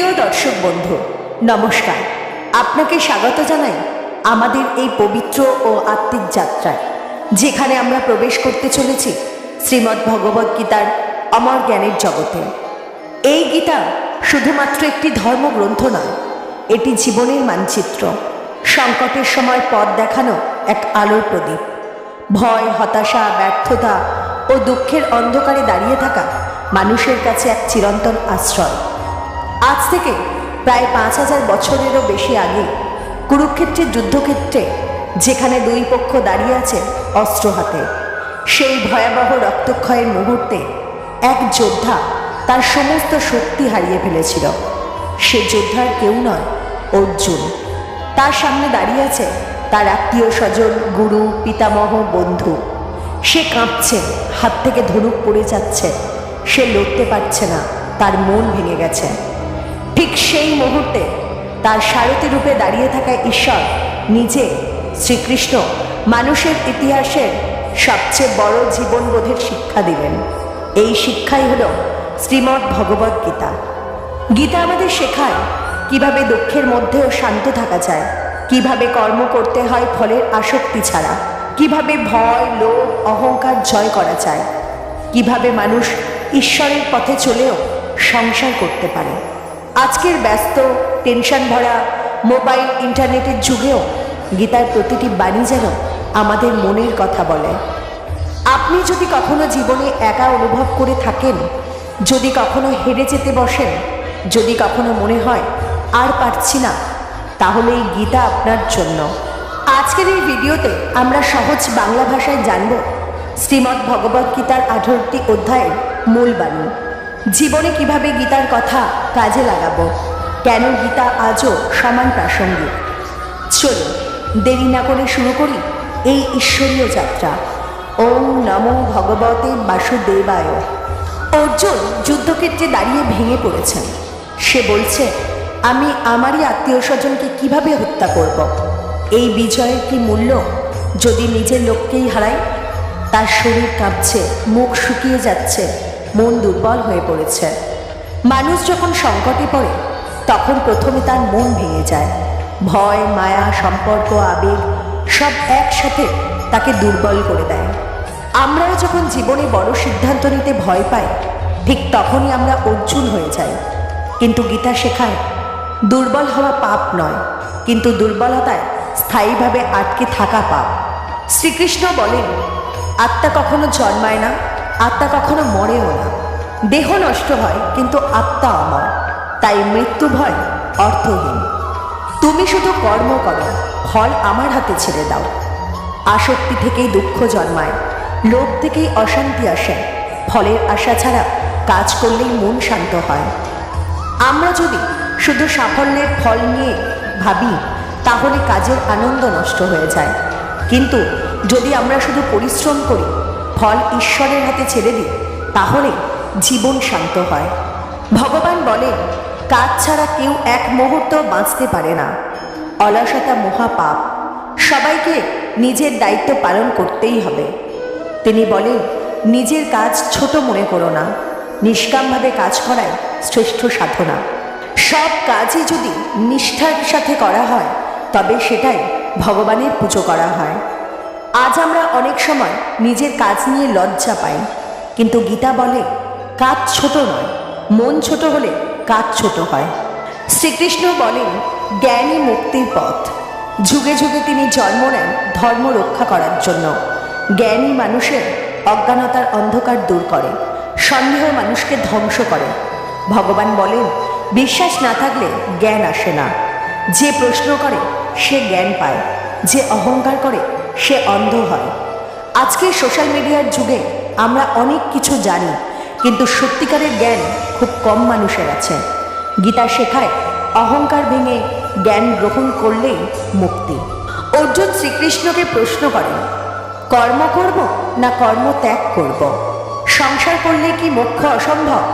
প্রিয় দর্শক বন্ধু নমস্কার। আপনাকে স্বাগত জানাই আমাদের এই পবিত্র ও আত্মিক যাত্রায়, যেখানে আমরা প্রবেশ করতে চলেছি শ্রীমদ্ ভগবদ্ গীতার অমর জ্ঞানের জগতে। এই গীতা শুধুমাত্র একটি ধর্মগ্রন্থ নয়, এটি জীবনের মানচিত্র, সংকটের সময় পথ দেখানো এক আলোর প্রদীপ। ভয়, হতাশা, ব্যর্থতা ও দুঃখের অন্ধকারে দাঁড়িয়ে থাকা মানুষের কাছে এক চিরন্তন আশ্রয়। আজ থেকে প্রায় 5000 বছরেরও বেশি আগে কুরুক্ষেত্রের যুদ্ধক্ষেত্রে, যেখানে দুই পক্ষ দাঁড়িয়ে আছে অস্ত্র হাতে, সেই ভয়াবহ রক্তক্ষয়ের মুহূর্তে এক যোদ্ধা তার সমস্ত শক্তি হারিয়ে ফেলেছিল। সে যোদ্ধার কেউ নয়, অর্জুন। তার সামনে দাঁড়িয়ে আছে তার আত্মীয় স্বজন, গুরু, পিতামহ, বন্ধু। সে কাঁপছে, হাত থেকে ধনুক পড়ে যাচ্ছে, সে লড়তে পারছে না, তার মন ভেঙে গেছে। ঠিক সেই মুহূর্তে তার সারথি রূপে দাঁড়িয়ে থাকা ঈশ্বর নিজে, শ্রীকৃষ্ণ, মানুষের ইতিহাসের সবচেয়ে বড় জীবনবোধের শিক্ষা দিলেন। এই শিক্ষাই হল শ্রীমদ্ ভগবদ্ গীতা। গীতা আমাদের শেখায় কিভাবে দুঃখের মধ্যেও শান্ত থাকা যায়, কিভাবে কর্ম করতে হয় ফলের আসক্তি ছাড়া, কিভাবে ভয়, লোভ, অহংকার জয় করা যায়, কিভাবে মানুষ ঈশ্বরের পথে চলেও সংসার করতে পারে। আজকের ব্যস্ত, টেনশন ভরা মোবাইল, ইন্টারনেটের যুগেও গীতার প্রতিটি বাণী যেন আমাদের মনের কথা বলে। আপনি যদি কখনো জীবনে একা অনুভব করে থাকেন, যদি কখনো হেরে যেতে বসেন, যদি কখনো মনে হয় আর পারছি না, তাহলে এই গীতা আপনার জন্য। আজকের এই ভিডিওতে আমরা সহজ বাংলা ভাষায় জানব শ্রীমদ্ ভগবদ্ গীতার 18টি অধ্যায়ের মূল বাণী। জীবনে কিভাবে গীতার কথা কাজে লাগাবো, কেন গীতা আজও সমান প্রাসঙ্গিক। চলুন দেরি না করে শুরু করি এই ঈশ্বরীয় যাত্রা। ওম নমো ভগবতে বাসুদেবায়। অর্জুন যুদ্ধক্ষেত্রে দাঁড়িয়ে ভেঙে পড়েছেন। সে বলছে, আমি আমারই আত্মীয় স্বজনকে কিভাবে হত্যা করব? এই বিজয়ের কি মূল্য যদি নিজের লোককেই হারাই? তার শরীর কাঁপছে, মুখ শুকিয়ে যাচ্ছে, মন দুর্বল হয়ে পড়েছে। মানুষ যখন সংকটে পড়ে তখন প্রথমে তার মন ভেঙে যায়। ভয়, মায়া, সম্পর্ক, আবেগ সব একসাথে তাকে দুর্বল করে দেয়। আমরাও যখন জীবনে বড় সিদ্ধান্ত নিতে ভয় পাই, ঠিক তখনই আমরা অর্জুন হয়ে যাই। কিন্তু গীতা শেখায় দুর্বল হওয়া পাপ নয়, কিন্তু দুর্বলতায় স্থায়ীভাবে আটকে থাকা পাপ। শ্রীকৃষ্ণ বলেন, আত্মা কখনো জন্মায় না, আত্মা কখনো মরেও না। দেহ নষ্ট হয় কিন্তু আত্মা অমর, তাই মৃত্যু ভয় অর্থহীন। তুমি শুধু কর্ম করো, ফল আমার হাতে ছেড়ে দাও। আসক্তি থেকেই দুঃখ জন্মায়, লোভ থেকেই অশান্তি আসে, ফলের আশা ছাড়া কাজ করলেই মন শান্ত হয়। আমরা যদি শুধু সাফল্যের ফল নিয়ে ভাবি, তাহলে কাজের আনন্দ নষ্ট হয়ে যায়। কিন্তু যদি আমরা শুধু পরিশ্রম করি, ফল ঈশ্বরের হাতে ছেড়ে দিই, তাহলে জীবন শান্ত হয়। ভগবান বলেন, কাজ ছাড়া কেউ এক মুহূর্ত বাঁচতে পারে না। অলসতা মহাপাপ। সবাইকে নিজের দায়িত্ব পালন করতেই হবে। তিনি বলেন, নিজের কাজ ছোট মনে করো না, নিষ্কামভাবে কাজ করাই শ্রেষ্ঠ সাধনা। সব কাজই যদি নিষ্ঠার সাথে করা হয়, তবে সেটাই ভগবানের পুজো করা হয়। আজ আমরা অনেক সময় নিজের কাজ নিয়ে লজ্জা পাই, কিন্তু গীতা বলে, কাজ ছোট নয়, মন ছোট হলে কাজ ছোট হয়। শ্রীকৃষ্ণ বলেন, জ্ঞানই মুক্তির পথ। যুগে যুগে তিনি জন্ম নেন ধর্ম রক্ষা করার জন্য। জ্ঞানই মানুষের অজ্ঞানতার অন্ধকার দূর করে, সন্দেহ মানুষকে ধ্বংস করে। ভগবান বলেন, বিশ্বাস না থাকলে জ্ঞান আসে না। যে প্রশ্ন করে সে জ্ঞান পায়, যে অহংকার করে সে অন্ধ হয়। আজকে সোশ্যাল মিডিয়ার যুগে আমরা অনেক কিছু জানি, কিন্তু সত্যিকারের জ্ঞান খুব কম মানুষের আছে। গীতা শেখায়, অহংকার ভেঙে জ্ঞান গ্রহণ করলেই মুক্তি। অর্জুন শ্রীকৃষ্ণকে প্রশ্ন করেন, কর্ম করব না কর্ম ত্যাগ করব? সংসার করলে কি মোক্ষ অসম্ভব?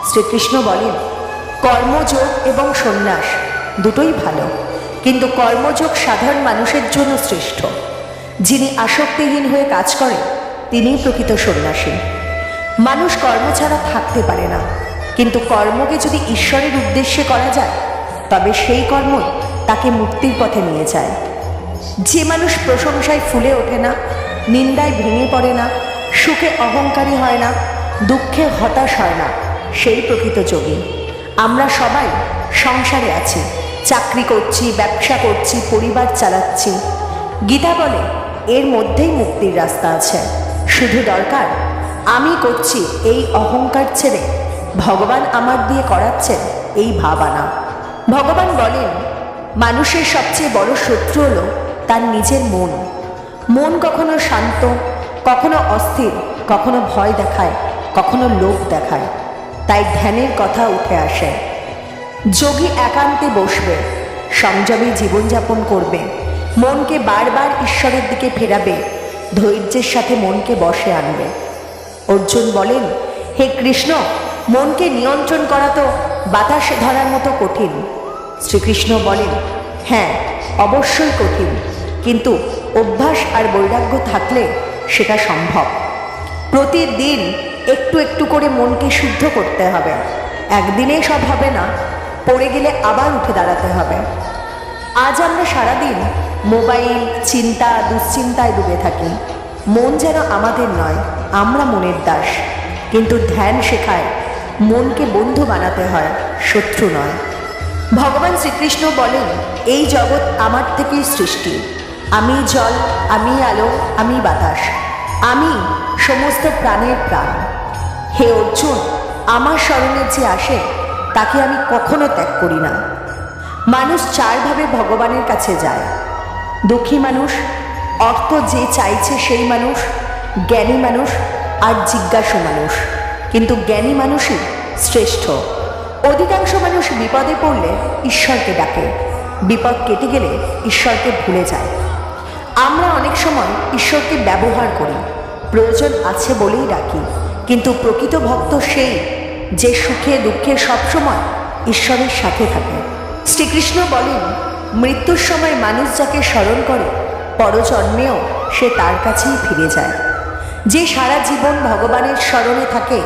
শ্রীকৃষ্ণ বলেন, কর্মযোগ এবং সন্ন্যাস দুটোই ভালো, কিন্তু কর্মযোগ সাধারণ মানুষের জন্য শ্রেষ্ঠ। যিনি আসক্তিহীন হয়ে কাজ করেন, তিনিই প্রকৃত সন্ন্যাসী। মানুষ কর্ম ছাড়া থাকতে পারে না, কিন্তু কর্মকে যদি ঈশ্বরের উদ্দেশ্যে করা যায় তবে সেই কর্মই তাকে মুক্তির পথে নিয়ে যায়। যে মানুষ প্রশংসায় ফুলে ওঠে না, নিন্দায় ভেঙে পড়ে না, সুখে অহংকারী হয় না, দুঃখে হতাশ হয় না, সেই প্রকৃত যোগী। আমরা সবাই সংসারে আছি, চাকরি করছি, ব্যবসা করছি, পরিবার চালাচ্ছি। গীতা বলে এর মধ্যেই মুক্তির রাস্তা আছে। শুধু দরকার আমি করছি এই অহংকার ছেড়ে ভগবান আমার দিয়ে করাচ্ছেন এই ভাবানা। ভগবান বলেন মানুষের সবচেয়ে বড় শত্রু হলো তার নিজের মন। মন কখনো শান্ত, কখনো অস্থির, কখনো ভয় দেখায়, কখনো লোভ দেখায়। তাই ধ্যানের কথা উঠে আসে। যোগী একান্তে বসবে, সংযমী জীবনযাপন করবে, মনকে বারবার ঈশ্বরের দিকে ফেরাবে, ধৈর্যের সাথে মনকে বশে আনবে। অর্জুন বলেন, হে কৃষ্ণ, মনকে নিয়ন্ত্রণ করা তো বাতাসে ধরার মতো কঠিন। শ্রীকৃষ্ণ বলেন, হ্যাঁ অবশ্যই কঠিন, কিন্তু অভ্যাস আর বৈরাগ্য থাকলে সেটা সম্ভব। প্রতিদিন একটু একটু করে মনকে শুদ্ধ করতে হবে। একদিনে সব হবে না, পড়ে গেলে আবার উঠে দাঁড়াতে হবে। আজ আমরা সারাদিন মোবাইল, চিন্তা, দুশ্চিন্তায় ডুবে থাকি। মন যেন আমাদের নয়, আমরা মনের দাস। কিন্তু ধ্যান শেখায় মনকে বন্ধু বানাতে হয়, শত্রু নয়। ভগবান শ্রীকৃষ্ণ বলেন, এই জগৎ আমার থেকেই সৃষ্টি। আমি জল, আমি আলো, আমি বাতাস, আমি সমস্ত প্রাণের প্রাণ। হে অর্জুন, আমার স্মরণে যে আসে তাকে আমি কখনো ত্যাগ করি না। মানুষ চারভাবে ভগবানের কাছে যায়। দুঃখী মানুষ, অর্থ যে চাইছে সেই মানুষ, জ্ঞানী মানুষ আর জিজ্ঞাসু মানুষ। কিন্তু জ্ঞানী মানুষই শ্রেষ্ঠ। অধিকাংশ মানুষ বিপদে পড়লে ঈশ্বরকে ডাকে, বিপদ কেটে গেলে ঈশ্বরকে ভুলে যায়। আমরা অনেক সময় ঈশ্বরকে ব্যবহার করি, প্রয়োজন আছে বলেই ডাকি। কিন্তু প্রকৃত ভক্ত সেই যে সুখে দুঃখে সবসময় ঈশ্বরের সাথে থাকে। শ্রীকৃষ্ণ বলেন, মৃত্যুর সময় মানুষ যাকে স্মরণ করে পরজন্মেও সে তার কাছেই ফিরে যায়। যে সারা জীবন ভগবানের স্মরণে থাকে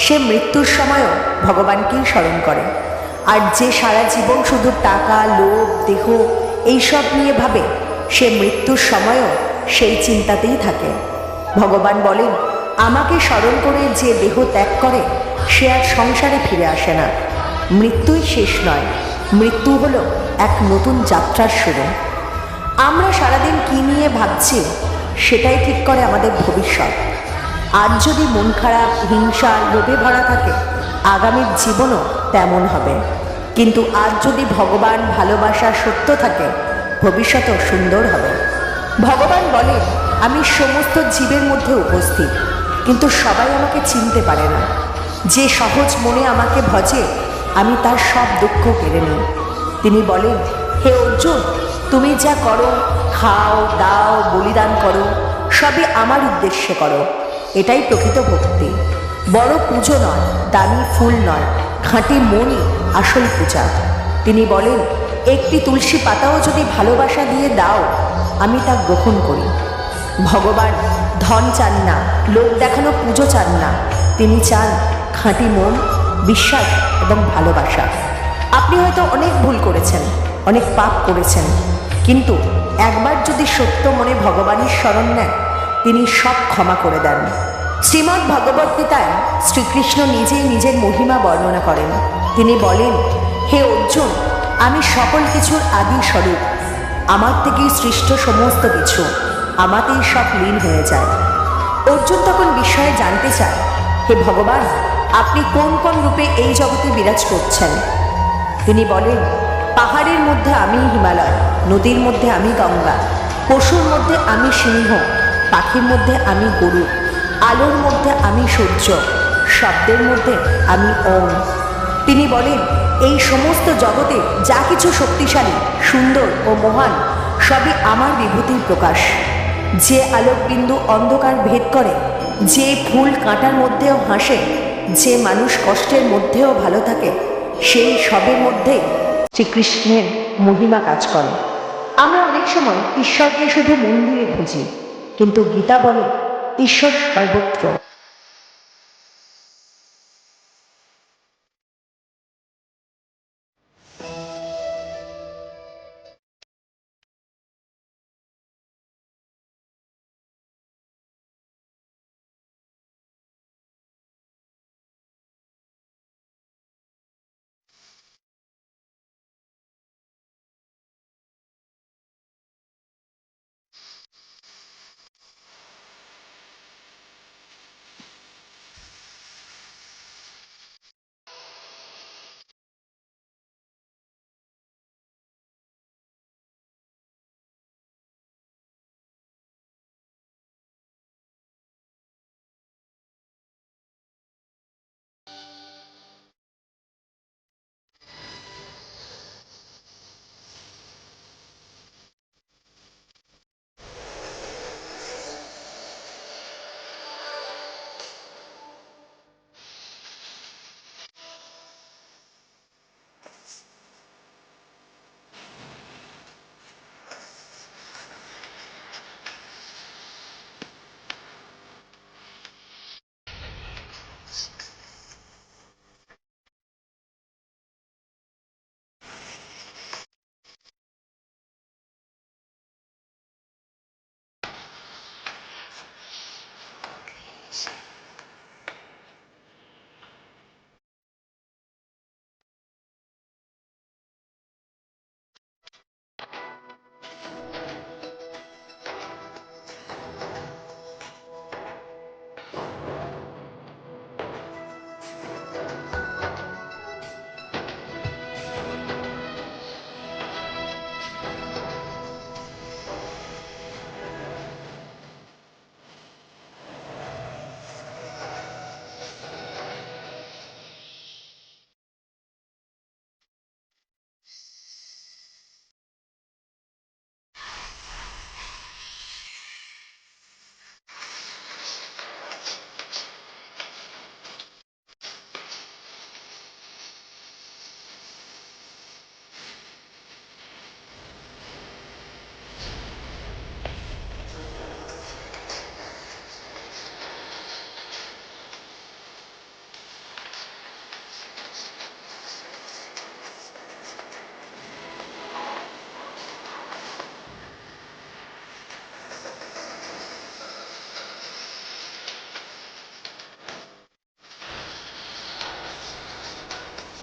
সে মৃত্যুর সময়ও ভগবানকেই স্মরণ করে। আর যে সারা জীবন শুধু টাকা, লোভ, দেহ এইসব নিয়ে ভাবে সে মৃত্যুর সময়ও সেই চিন্তাতেই থাকে। ভগবান বলেন, আমাকে স্মরণ করে যে দেহ ত্যাগ করে সে আর সংসারে ফিরে আসে না। মৃত্যুই শেষ নয়, মৃত্যু হলো এক নতুন যাত্রার শুরু। আমরা সারাদিন কী নিয়ে ভাবছি সেটাই ঠিক করে আমাদের ভবিষ্যৎ। আজ যদি মন খারাপ, হিংসা, লোভে ভরা থাকে আগামীর জীবনও তেমন হবে। কিন্তু আজ যদি ভগবান, ভালোবাসা, সত্য থাকে ভবিষ্যৎও সুন্দর হবে। ভগবান বলেন, আমি সমস্ত জীবের মধ্যে উপস্থিত, কিন্তু সবাই আমাকে চিনতে পারে না। যে সহজ মনে আমাকে ভজে আমি তার সব দুঃখ কেড়ে নিই। তিনি বলেন, হে অর্জুন, তুমি যা করো, খাও, দাও, বলিদান করো, সবই আমার উদ্দেশ্যে করো। এটাই প্রকৃত ভক্তি। বড় পুজো নয়, দামি ফুল নয়, খাঁটি মনই আসল পূজা। তিনি বলেন, একটি তুলসী পাতাও যদি ভালোবাসা দিয়ে দাও আমি তা গ্রহণ করি। ভগবান ধন চান না, লোক দেখানো পুজো চান না। তিনি চান খাঁটি মন, বিশ্বাস এবং ভালোবাসা। আপনি হয়তো অনেক ভুল করেছেন, অনেক পাপ করেছেন, কিন্তু একবার যদি সত্য মনে ভগবানের শরণ নেন তিনি সব ক্ষমা করে দেন। শ্রীমদ্ ভগবদ্ গীতায় শ্রীকৃষ্ণ নিজেই নিজের মহিমা বর্ণনা করেন। তিনি বলেন, হে অর্জুন, আমি সকল কিছুর আদি স্বরূপ। আমার থেকেই সৃষ্ট সমস্ত কিছু, আমাতেই সব লীন হয়ে যায়। অর্জুন তখন বিষয়ে জানতে চায়, হে ভগবান, আপনি কোন কোন রূপে এই জগতে বিরাজ করছেন? তিনি বলেন, পাহাড়ের মধ্যে আমি হিমালয়, নদীর মধ্যে আমি গঙ্গা, পশুর মধ্যে আমি সিংহ, পাখির মধ্যে আমি গরু, আলোর মধ্যে আমি সূর্য, শব্দের মধ্যে আমি ওম। তিনি বলেন, এই সমস্ত জগতে যা কিছু শক্তিশালী, সুন্দর ও মহান সবই আমার বিভূতির প্রকাশ। যে আলোকবিন্দু অন্ধকার ভেদ করে, যে ফুল কাঁটার মধ্যেও হাসে, যে মানুষ কষ্টের মধ্যেও ভালো থাকে, সেই সবের মধ্যেই শ্রীকৃষ্ণের মহিমা কাজ করে। আমরা অনেক সময় ঈশ্বরকে শুধু মন্দিরে খুঁজি, কিন্তু গীতা বলে ঈশ্বর সর্বত্র।